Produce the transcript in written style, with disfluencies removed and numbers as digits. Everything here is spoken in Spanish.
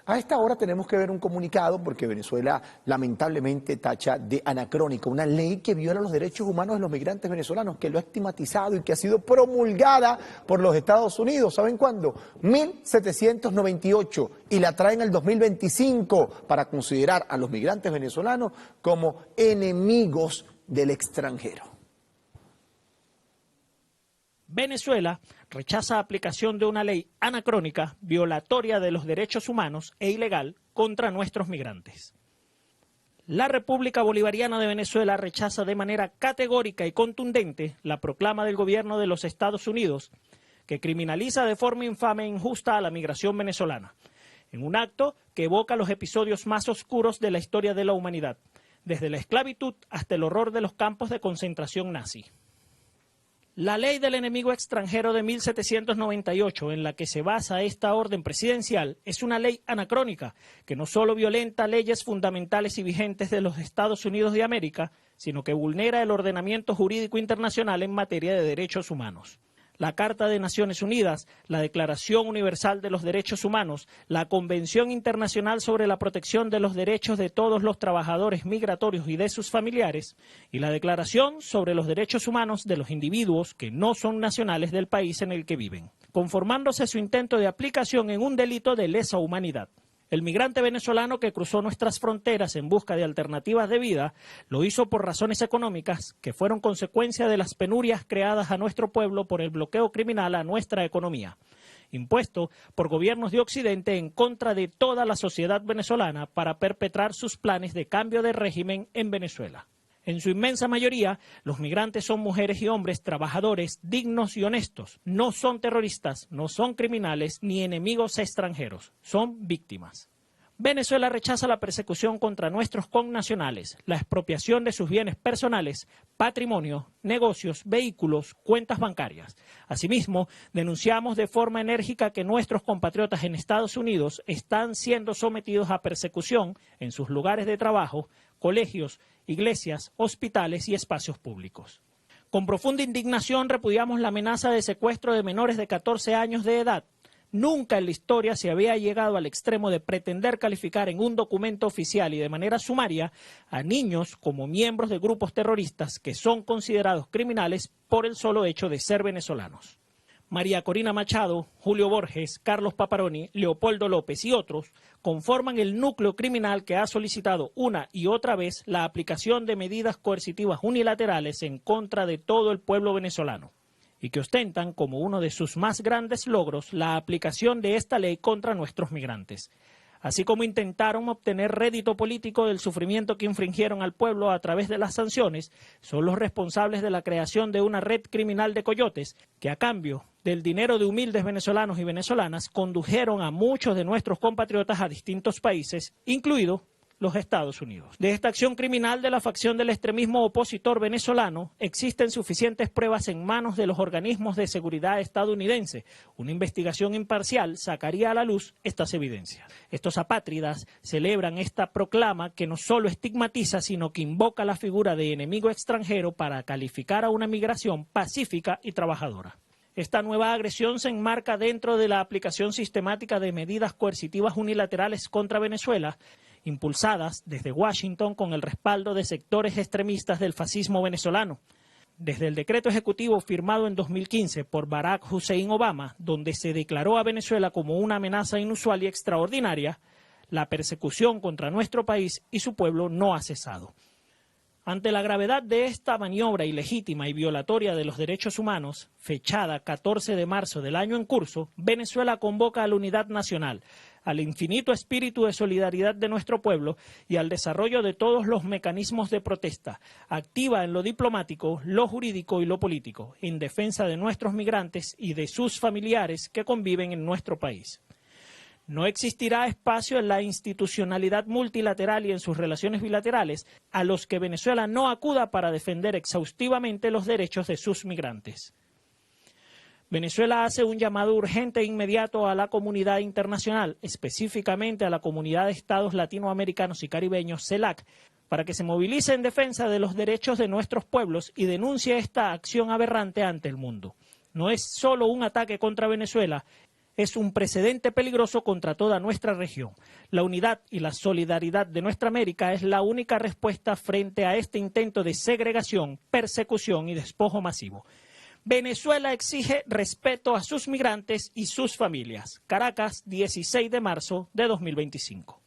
A esta hora tenemos que ver un comunicado porque Venezuela lamentablemente tacha de anacrónica una ley que viola los derechos humanos de los migrantes venezolanos, que lo ha estigmatizado y que ha sido promulgada por los Estados Unidos. ¿Saben cuándo? 1798, y la traen al 2025 para considerar a los migrantes venezolanos como enemigos del extranjero. Venezuela rechaza aplicación de una ley anacrónica, violatoria de los derechos humanos e ilegal contra nuestros migrantes. La República Bolivariana de Venezuela rechaza de manera categórica y contundente la proclama del gobierno de los Estados Unidos que criminaliza de forma infame e injusta a la migración venezolana, en un acto que evoca los episodios más oscuros de la historia de la humanidad, desde la esclavitud hasta el horror de los campos de concentración nazi. La ley del enemigo extranjero de 1798, en la que se basa esta orden presidencial, es una ley anacrónica que no solo violenta leyes fundamentales y vigentes de los Estados Unidos de América, sino que vulnera el ordenamiento jurídico internacional en materia de derechos humanos. La Carta de Naciones Unidas, la Declaración Universal de los Derechos Humanos, la Convención Internacional sobre la Protección de los Derechos de todos los trabajadores migratorios y de sus familiares, y la Declaración sobre los Derechos Humanos de los individuos que no son nacionales del país en el que viven, conformándose su intento de aplicación en un delito de lesa humanidad. El migrante venezolano que cruzó nuestras fronteras en busca de alternativas de vida lo hizo por razones económicas que fueron consecuencia de las penurias creadas a nuestro pueblo por el bloqueo criminal a nuestra economía, impuesto por gobiernos de Occidente en contra de toda la sociedad venezolana para perpetrar sus planes de cambio de régimen en Venezuela. En su inmensa mayoría, los migrantes son mujeres y hombres trabajadores, dignos y honestos. No son terroristas, no son criminales ni enemigos extranjeros, son víctimas. Venezuela rechaza la persecución contra nuestros connacionales, la expropiación de sus bienes personales, patrimonio, negocios, vehículos, cuentas bancarias. Asimismo, denunciamos de forma enérgica que nuestros compatriotas en Estados Unidos están siendo sometidos a persecución en sus lugares de trabajo, colegios, iglesias, hospitales y espacios públicos. Con profunda indignación repudiamos la amenaza de secuestro de menores de 14 años de edad. Nunca en la historia se había llegado al extremo de pretender calificar en un documento oficial y de manera sumaria a niños como miembros de grupos terroristas que son considerados criminales por el solo hecho de ser venezolanos. María Corina Machado, Julio Borges, Carlos Paparoni, Leopoldo López y otros conforman el núcleo criminal que ha solicitado una y otra vez la aplicación de medidas coercitivas unilaterales en contra de todo el pueblo venezolano y que ostentan como uno de sus más grandes logros la aplicación de esta ley contra nuestros migrantes, así como intentaron obtener rédito político del sufrimiento que infringieron al pueblo a través de las sanciones. Son los responsables de la creación de una red criminal de coyotes que a cambio del dinero de humildes venezolanos y venezolanas condujeron a muchos de nuestros compatriotas a distintos países, incluido los Estados Unidos. De esta acción criminal de la facción del extremismo opositor venezolano existen suficientes pruebas en manos de los organismos de seguridad estadounidense. Una investigación imparcial sacaría a la luz estas evidencias. Estos apátridas celebran esta proclama que no solo estigmatiza, sino que invoca la figura de enemigo extranjero para calificar a una migración pacífica y trabajadora. Esta nueva agresión se enmarca dentro de la aplicación sistemática de medidas coercitivas unilaterales contra Venezuela, impulsadas desde Washington con el respaldo de sectores extremistas del fascismo venezolano. Desde el decreto ejecutivo firmado en 2015 por Barack Hussein Obama, donde se declaró a Venezuela como una amenaza inusual y extraordinaria, la persecución contra nuestro país y su pueblo no ha cesado. Ante la gravedad de esta maniobra ilegítima y violatoria de los derechos humanos, fechada 14 de marzo del año en curso, Venezuela convoca a la unidad nacional, al infinito espíritu de solidaridad de nuestro pueblo y al desarrollo de todos los mecanismos de protesta, activa en lo diplomático, lo jurídico y lo político, en defensa de nuestros migrantes y de sus familiares que conviven en nuestro país. No existirá espacio en la institucionalidad multilateral y en sus relaciones bilaterales a los que Venezuela no acuda para defender exhaustivamente los derechos de sus migrantes. Venezuela hace un llamado urgente e inmediato a la comunidad internacional, específicamente a la comunidad de estados latinoamericanos y caribeños, CELAC, para que se movilice en defensa de los derechos de nuestros pueblos y denuncie esta acción aberrante ante el mundo. No es solo un ataque contra Venezuela, es un precedente peligroso contra toda nuestra región. La unidad y la solidaridad de nuestra América es la única respuesta frente a este intento de segregación, persecución y despojo masivo. Venezuela exige respeto a sus migrantes y sus familias. Caracas, 16 de marzo de 2025.